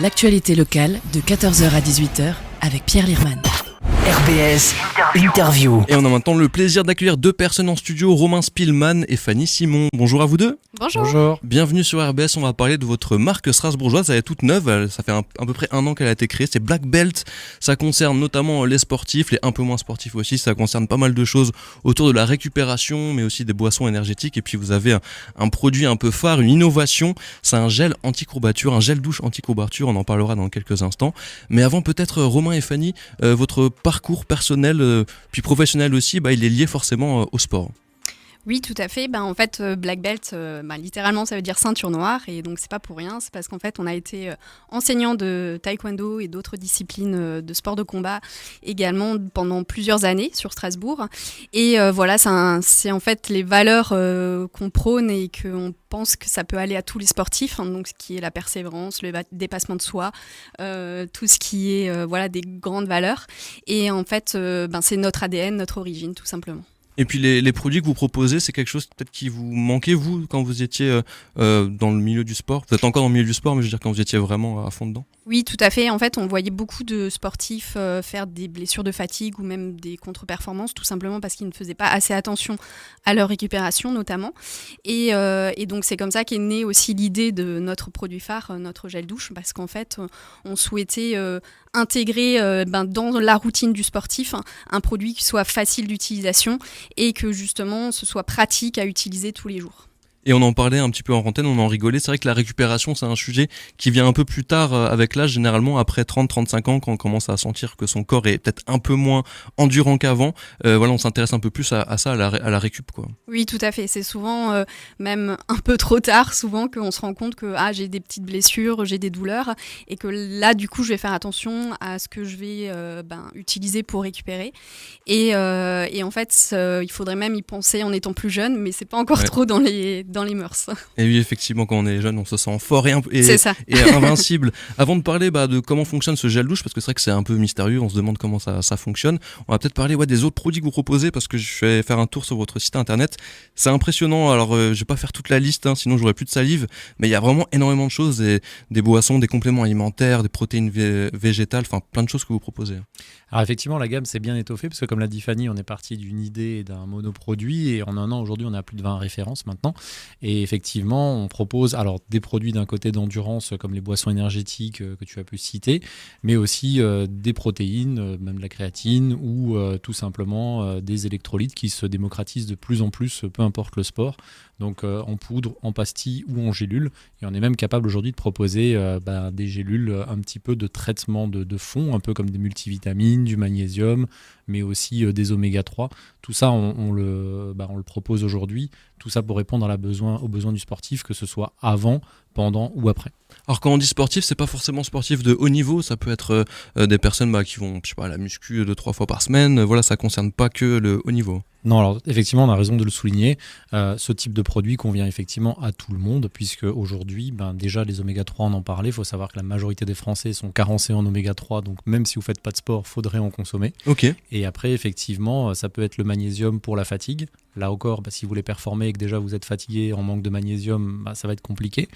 L'actualité locale de 14h à 18h avec Pierre Lirman. RBS Interview. Et on a maintenant le plaisir d'accueillir deux personnes en studio, Romain Spielmann et Fanny Simon. Bonjour à vous deux. Bonjour. Bienvenue sur RBS, on va parler de votre marque strasbourgeoise, elle est toute neuve, ça fait à peu près 1 an qu'elle a été créée, c'est Black Belt, ça concerne notamment les sportifs, les un peu moins sportifs aussi, ça concerne pas mal de choses autour de la récupération, mais aussi des boissons énergétiques, et puis vous avez un produit un peu phare, une innovation, c'est un gel anti-courbature, un gel douche anti-courbature, on en parlera dans quelques instants, mais avant peut-être Romain et Fanny, votre parcours personnel, puis professionnel aussi, il est lié forcément au sport. Oui, tout à fait. En fait, Black Belt, littéralement, ça veut dire ceinture noire. Et donc, c'est pas pour rien. C'est parce qu'en fait, on a été enseignant de taekwondo et d'autres disciplines de sport de combat également pendant plusieurs années sur Strasbourg. Et voilà, c'est en fait les valeurs qu'on prône et qu'on pense que ça peut aller à tous les sportifs. Donc, ce qui est la persévérance, le dépassement de soi, tout ce qui est des grandes valeurs. Et en fait, c'est notre ADN, notre origine, tout simplement. Et puis les produits que vous proposez, c'est quelque chose peut-être qui vous manquait, vous, quand vous étiez dans le milieu du sport. Vous êtes encore dans le milieu du sport, mais je veux dire quand vous étiez vraiment à fond dedans. Oui, tout à fait. En fait, on voyait beaucoup de sportifs faire des blessures de fatigue ou même des contre-performances, tout simplement parce qu'ils ne faisaient pas assez attention à leur récupération, notamment. Et donc, c'est comme ça qu'est née aussi l'idée de notre produit phare, notre gel douche, parce qu'en fait, on souhaitait intégrer dans la routine du sportif un produit qui soit facile d'utilisation et que justement ce soit pratique à utiliser tous les jours. Et on en parlait un petit peu en antenne, on en rigolait, c'est vrai que la récupération c'est un sujet qui vient un peu plus tard avec l'âge, généralement après 30-35 ans quand on commence à sentir que son corps est peut-être un peu moins endurant qu'avant, on s'intéresse un peu plus à ça, à la récup, quoi. Oui, tout à fait, c'est souvent même un peu trop tard souvent qu'on se rend compte que j'ai des petites blessures, j'ai des douleurs et que là du coup je vais faire attention à ce que je vais utiliser pour récupérer et en fait il faudrait même y penser en étant plus jeune, mais c'est pas encore trop dans les mœurs. Et oui, effectivement, quand on est jeune, on se sent fort et invincible. Avant de parler de comment fonctionne ce gel douche, parce que c'est vrai que c'est un peu mystérieux, on se demande comment ça fonctionne, on va peut-être parler des autres produits que vous proposez, parce que je vais faire un tour sur votre site internet. C'est impressionnant, alors je vais pas faire toute la liste, sinon j'aurais plus de salive, mais il y a vraiment énormément de choses, des boissons, des compléments alimentaires, des protéines végétales, enfin plein de choses que vous proposez. Alors effectivement, la gamme s'est bien étoffée, parce que comme l'a dit Fanny, on est parti d'une idée et d'un monoproduit, et en 1 an, aujourd'hui, on a plus de 20 références maintenant. Et effectivement, on propose des produits d'un côté d'endurance, comme les boissons énergétiques que tu as pu citer, mais aussi des protéines, même de la créatine, ou tout simplement des électrolytes qui se démocratisent de plus en plus, peu importe le sport. Donc en poudre, en pastille ou en gélule. Et on est même capable aujourd'hui de proposer des gélules, un petit peu de traitement de fond, un peu comme des multivitamines, du magnésium, mais aussi des oméga 3. Tout ça, on le propose aujourd'hui. Tout ça pour répondre aux besoins du sportif, que ce soit avant, pendant ou après. Alors quand on dit sportif, c'est pas forcément sportif de haut niveau, ça peut être des personnes qui vont à la muscu 2-3 fois par semaine, ça concerne pas que le haut niveau. Non, alors effectivement, on a raison de le souligner. Ce type de produit convient effectivement à tout le monde, puisque aujourd'hui, déjà les oméga 3, on en parlait. Il faut savoir que la majorité des Français sont carencés en oméga 3, donc même si vous faites pas de sport, faudrait en consommer. Ok. Et après, effectivement, ça peut être le magnésium pour la fatigue. Là encore, si vous voulez performer et que déjà vous êtes fatigué en manque de magnésium, ça va être compliqué.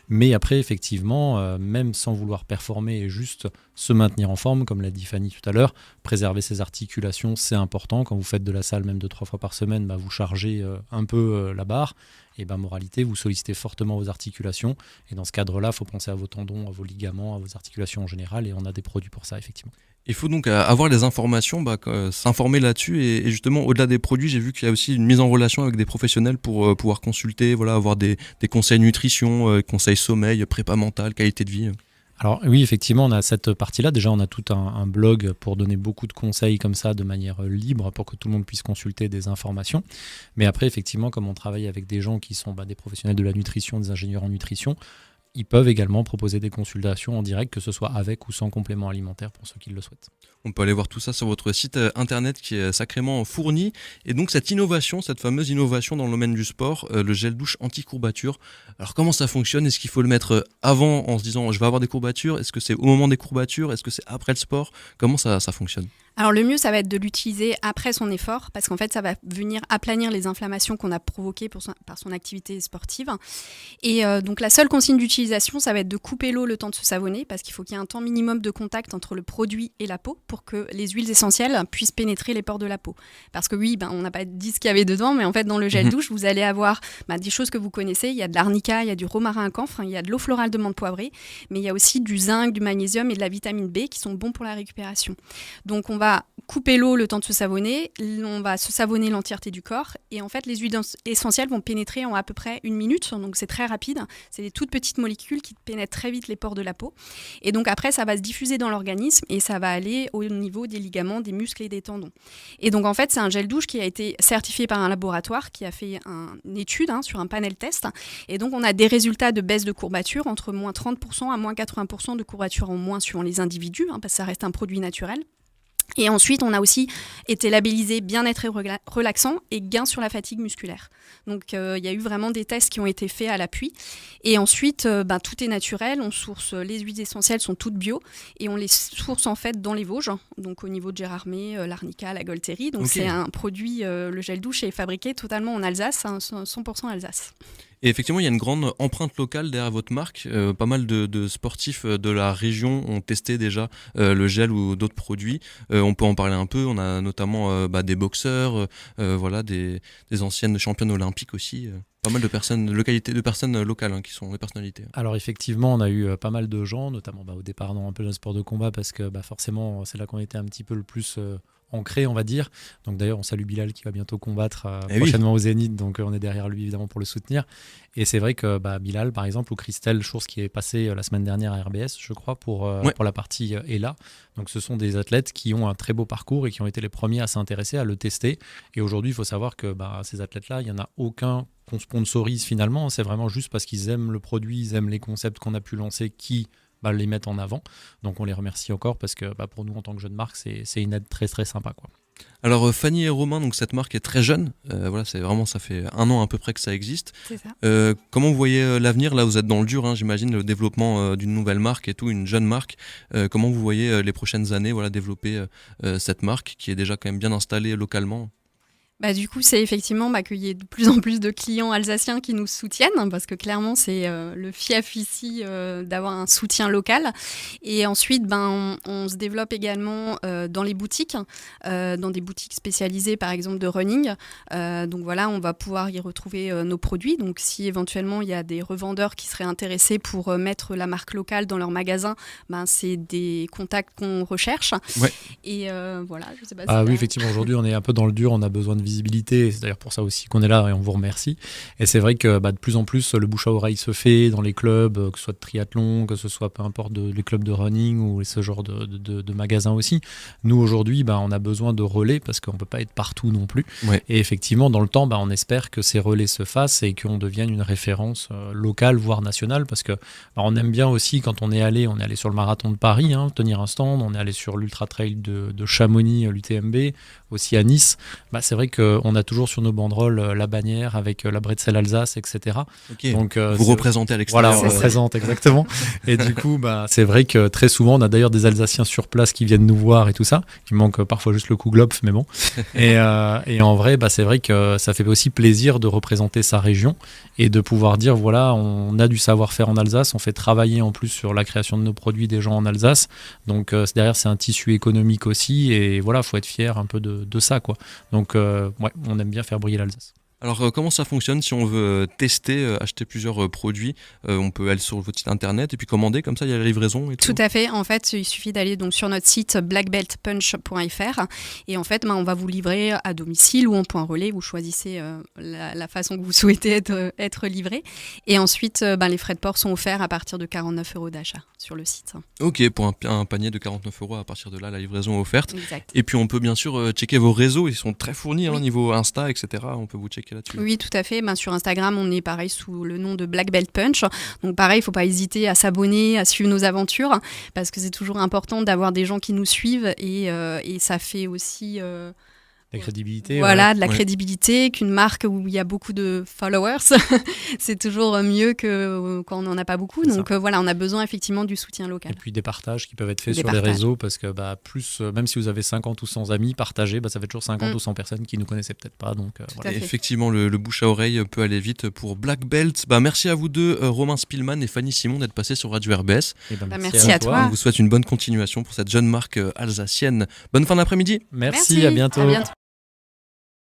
Mais après, effectivement, même sans vouloir performer et juste se maintenir en forme, comme l'a dit Fanny tout à l'heure, préserver ses articulations, c'est important. Quand vous faites de la salle, même 2-3 fois par semaine, vous chargez un peu la barre. Et moralité, vous sollicitez fortement vos articulations. Et dans ce cadre-là, il faut penser à vos tendons, à vos ligaments, à vos articulations en général. Et on a des produits pour ça, effectivement. Il faut donc avoir les informations, s'informer là-dessus et justement au-delà des produits, j'ai vu qu'il y a aussi une mise en relation avec des professionnels pour pouvoir consulter, avoir des conseils nutrition, conseils sommeil, prépa mentale, qualité de vie. Alors oui, effectivement, on a cette partie-là. Déjà, on a tout un blog pour donner beaucoup de conseils comme ça de manière libre pour que tout le monde puisse consulter des informations. Mais après, effectivement, comme on travaille avec des gens qui sont des professionnels de la nutrition, des ingénieurs en nutrition, ils peuvent également proposer des consultations en direct, que ce soit avec ou sans complément alimentaire pour ceux qui le souhaitent. On peut aller voir tout ça sur votre site internet qui est sacrément fourni. Et donc cette innovation, cette fameuse innovation dans le domaine du sport, le gel douche anti-courbature. Alors comment ça fonctionne ? Est-ce qu'il faut le mettre avant en se disant je vais avoir des courbatures ? Est-ce que c'est au moment des courbatures ? Est-ce que c'est après le sport ? Comment ça fonctionne ? Alors le mieux, ça va être de l'utiliser après son effort, parce qu'en fait, ça va venir aplanir les inflammations qu'on a provoquées par son activité sportive. Et donc la seule consigne d'utilisation, ça va être de couper l'eau le temps de se savonner, parce qu'il faut qu'il y ait un temps minimum de contact entre le produit et la peau pour que les huiles essentielles puissent pénétrer les pores de la peau. Parce que oui, on n'a pas dit ce qu'il y avait dedans, mais en fait, dans le gel douche, vous allez avoir des choses que vous connaissez. Il y a de l'arnica, il y a du romarin à camphre, il y a de l'eau florale de menthe poivrée, mais il y a aussi du zinc, du magnésium et de la vitamine B qui sont bons pour la récupération. Donc on va couper l'eau le temps de se savonner, on va se savonner l'entièreté du corps et en fait les huiles essentielles vont pénétrer en à peu près 1 minute, donc c'est très rapide, c'est des toutes petites molécules qui pénètrent très vite les pores de la peau et donc après ça va se diffuser dans l'organisme et ça va aller au niveau des ligaments, des muscles et des tendons. Et donc en fait c'est un gel douche qui a été certifié par un laboratoire qui a fait une étude sur un panel test et donc on a des résultats de baisse de courbature entre moins 30% à moins 80% de courbature en moins suivant les individus, parce que ça reste un produit naturel. Et ensuite, on a aussi été labellisé bien-être et relaxant et gain sur la fatigue musculaire. Donc, il y a eu vraiment des tests qui ont été faits à l'appui. Et ensuite, tout est naturel. On source les huiles essentielles sont toutes bio et on les source en fait dans les Vosges. Donc, au niveau de Gérardmer, l'Arnica, la Golterie. Donc, c'est un produit. Le gel douche est fabriqué totalement en Alsace, 100% Alsace. Et effectivement, il y a une grande empreinte locale derrière votre marque. Pas mal de sportifs de la région ont testé déjà le gel ou d'autres produits. On peut en parler un peu. On a notamment des boxeurs, des anciennes championnes olympiques aussi. Pas mal de personnes locales qui sont des personnalités. Alors effectivement, on a eu pas mal de gens, notamment au départ dans un peu le sport de combat, parce que forcément, c'est là qu'on était un petit peu le plus ancré, on va dire. Donc d'ailleurs, on salue Bilal qui va bientôt combattre prochainement au Zénith, donc on est derrière lui évidemment pour le soutenir. Et c'est vrai que Bilal, par exemple, ou Christelle Chours qui est passée la semaine dernière à RBS, je crois, pour la partie ELA. Donc ce sont des athlètes qui ont un très beau parcours et qui ont été les premiers à s'intéresser, à le tester. Et aujourd'hui, il faut savoir que ces athlètes-là, il n'y en a aucun qu'on sponsorise finalement. C'est vraiment juste parce qu'ils aiment le produit, ils aiment les concepts qu'on a pu lancer qui les mettent en avant. Donc on les remercie encore parce que pour nous en tant que jeune marque, c'est une aide très très sympa, quoi. Alors Fanny et Romain, donc cette marque est très jeune. C'est vraiment, ça fait 1 an à peu près que ça existe. C'est ça. Comment vous voyez l'avenir ? Là, vous êtes dans le dur, j'imagine, le développement d'une nouvelle marque et tout, une jeune marque. Comment vous voyez les prochaines années développer cette marque qui est déjà quand même bien installée localement ? Du coup, c'est effectivement qu'il y ait de plus en plus de clients alsaciens qui nous soutiennent, parce que clairement, c'est le fief ici d'avoir un soutien local. Et ensuite, on se développe également dans les boutiques, dans des boutiques spécialisées, par exemple, de running. Donc voilà, on va pouvoir y retrouver nos produits. Donc si éventuellement, il y a des revendeurs qui seraient intéressés pour mettre la marque locale dans leur magasin, c'est des contacts qu'on recherche. Ouais. Et voilà, je sais pas oui, effectivement, aujourd'hui, on est un peu dans le dur, on a besoin de visibilité, c'est d'ailleurs pour ça aussi qu'on est là et on vous remercie. Et c'est vrai que de plus en plus le bouche à oreille se fait dans les clubs, que ce soit de triathlon, que ce soit peu importe les clubs de running ou ce genre de magasins aussi. Nous aujourd'hui on a besoin de relais parce qu'on peut pas être partout non plus. Ouais. Et effectivement dans le temps on espère que ces relais se fassent et qu'on devienne une référence locale voire nationale, parce que on aime bien aussi quand on est allé sur le marathon de Paris, tenir un stand, on est allé sur l'ultra trail de Chamonix, l'UTMB, aussi à Nice. C'est vrai qu'on a toujours sur nos banderoles la bannière avec la Bretzel Alsace, etc. Okay. Donc, vous représentez à l'extérieur. Voilà, on représente exactement. Et du coup, c'est vrai que très souvent, on a d'ailleurs des Alsaciens sur place qui viennent nous voir et tout ça. Il manque parfois juste le coup glopf, mais bon. Et en vrai, c'est vrai que ça fait aussi plaisir de représenter sa région et de pouvoir dire, voilà, on a du savoir-faire en Alsace, on fait travailler en plus sur la création de nos produits des gens en Alsace. Donc derrière, c'est un tissu économique aussi. Et voilà, il faut être fier un peu de ça, quoi. Donc, on aime bien faire briller l'Alsace. Alors comment ça fonctionne si on veut tester, acheter plusieurs produits, on peut aller sur votre site internet et puis commander, comme ça il y a la livraison et tout. Tout à fait, en fait il suffit d'aller donc sur notre site blackbeltpunch.fr et en fait on va vous livrer à domicile ou en point relais, vous choisissez la façon que vous souhaitez être livré et ensuite les frais de port sont offerts à partir de 49 € d'achat sur le site. Ok, pour un panier de 49 €, à partir de là la livraison est offerte. Exact. Et puis on peut bien sûr checker vos réseaux, ils sont très fournis niveau Insta, etc. On peut vous checker là-dessus. Oui, tout à fait. Sur Instagram, on est pareil sous le nom de Black Belt Punch. Donc pareil, il ne faut pas hésiter à s'abonner, à suivre nos aventures, parce que c'est toujours important d'avoir des gens qui nous suivent et ça fait aussi... La crédibilité. Voilà, ouais. de la Ouais. crédibilité, qu'une marque où il y a beaucoup de followers, c'est toujours mieux que quand on n'en a pas beaucoup. C'est Donc voilà, on a besoin effectivement du soutien local. Et puis des partages qui peuvent être faits Des sur les partages. réseaux parce que plus, même si vous avez 50 ou 100 amis, partager, ça fait toujours 50 Mm. ou 100 personnes qui ne nous connaissaient peut-être pas. Donc, à voilà. fait. Effectivement, le bouche à oreille peut aller vite pour Black Belt. Merci à vous deux, Romain Spielmann et Fanny Simon, d'être passés sur Radio RBS. Et ben, merci à toi. On vous souhaite une bonne continuation pour cette jeune marque alsacienne. Bonne fin d'après-midi. Merci, à bientôt. À bientôt.